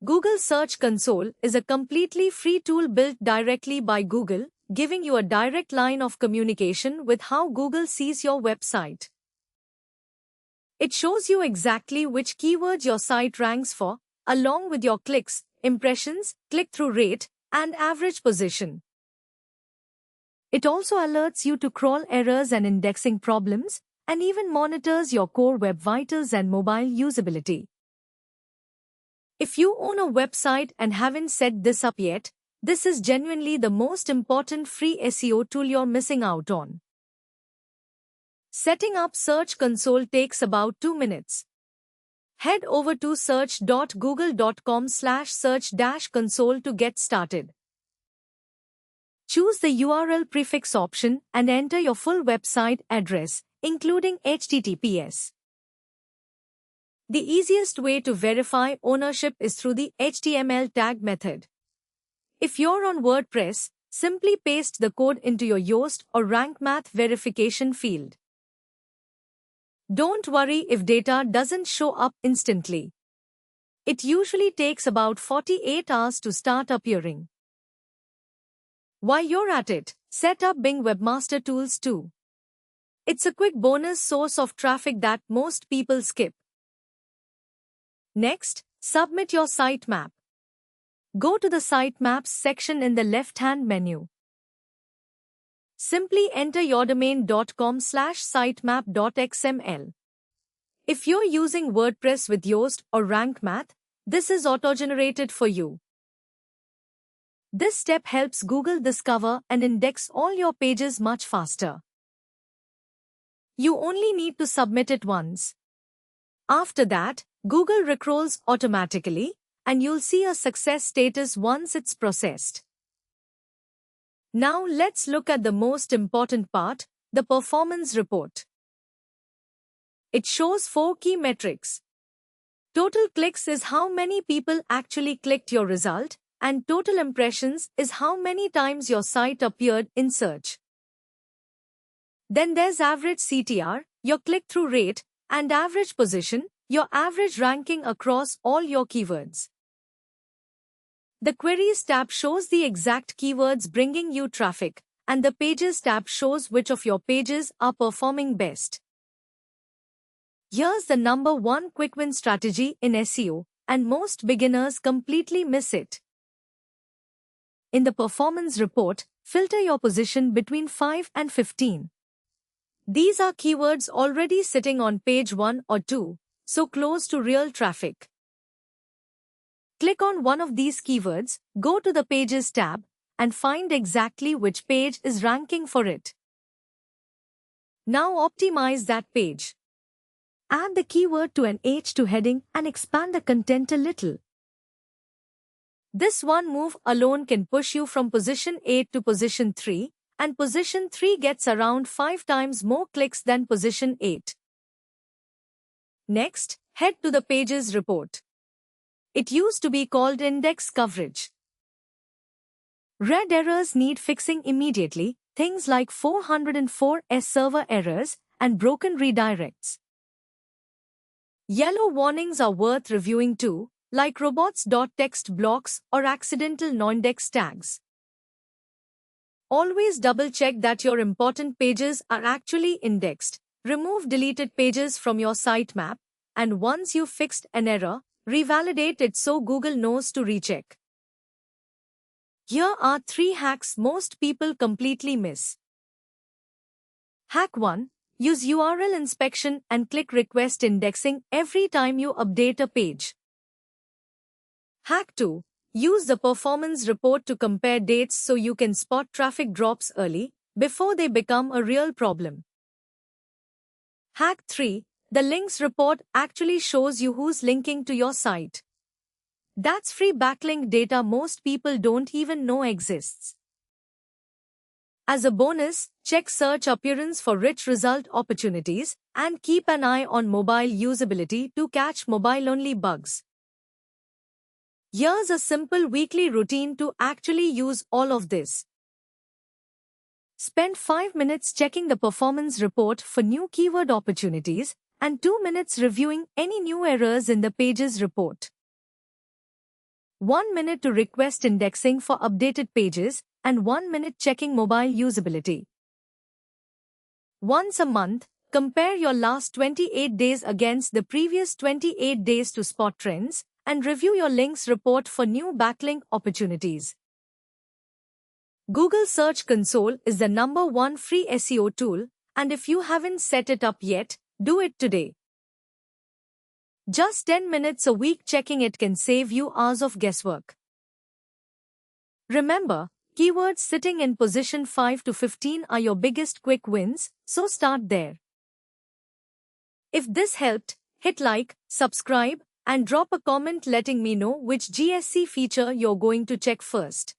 Google Search Console is a completely free tool built directly by Google, giving you a direct line of communication with how Google sees your website. It shows you exactly which keywords your site ranks for, along with your clicks, impressions, click-through rate, and average position. It also alerts you to crawl errors and indexing problems, and even monitors your core web vitals and mobile usability. If you own a website and haven't set this up yet, this is genuinely the most important free SEO tool you're missing out on. Setting up Search Console takes about 2 minutes. Head over to search.google.com/search-console to get started. Choose the URL prefix option and enter your full website address, including HTTPS. The easiest way to verify ownership is through the HTML tag method. If you're on WordPress, simply paste the code into your Yoast or Rank Math verification field. Don't worry if data doesn't show up instantly. It usually takes about 48 hours to start appearing. While you're at it, set up Bing Webmaster Tools too. It's a quick bonus source of traffic that most people skip. Next, submit your sitemap. Go to the Sitemaps section in the left-hand menu. Simply enter your domain.com/sitemap.xml. If you're using WordPress with Yoast or Rank Math, this is auto-generated for you. This step helps Google discover and index all your pages much faster. You only need to submit it once. After that, Google recrawls automatically, and you'll see a success status once it's processed. Now let's look at the most important part, the performance report. It shows 4 key metrics. Total clicks is how many people actually clicked your result, and total impressions is how many times your site appeared in search. Then there's average CTR, your click-through rate, and average position, your average ranking across all your keywords. The Queries tab shows the exact keywords bringing you traffic, and the Pages tab shows which of your pages are performing best. Here's the number 1 quick win strategy in SEO, and most beginners completely miss it. In the performance report, filter your position between 5 and 15. These are keywords already sitting on page 1 or 2, so close to real traffic. Click on one of these keywords, go to the Pages tab, and find exactly which page is ranking for it. Now optimize that page. Add the keyword to an H2 heading and expand the content a little. This one move alone can push you from position 8 to position 3, and position 3 gets around 5 times more clicks than position 8. Next, head to the Pages report. It used to be called index coverage. Red errors need fixing immediately, things like 404S server errors and broken redirects. Yellow warnings are worth reviewing too, like robots.txt blocks or accidental noindex tags. Always double-check that your important pages are actually indexed. Remove deleted pages from your sitemap, and once you've fixed an error, revalidate it so Google knows to recheck. Here are 3 hacks most people completely miss. Hack 1. Use URL inspection and click request indexing every time you update a page. Hack 2. Use the performance report to compare dates so you can spot traffic drops early, before they become a real problem. Hack 3. The links report actually shows you who's linking to your site. That's free backlink data most people don't even know exists. As a bonus, check search appearance for rich result opportunities and keep an eye on mobile usability to catch mobile-only bugs. Here's a simple weekly routine to actually use all of this. Spend 5 minutes checking the performance report for new keyword opportunities and 2 minutes reviewing any new errors in the Pages report. 1 minute to request indexing for updated pages, and 1 minute checking mobile usability. Once a month, compare your last 28 days against the previous 28 days to spot trends, and review your links report for new backlink opportunities. Google Search Console is the #1 free SEO tool, and if you haven't set it up yet, do it today. Just 10 minutes a week checking it can save you hours of guesswork. Remember, keywords sitting in position 5 to 15 are your biggest quick wins, so start there. If this helped, hit like, subscribe, and drop a comment letting me know which GSC feature you're going to check first.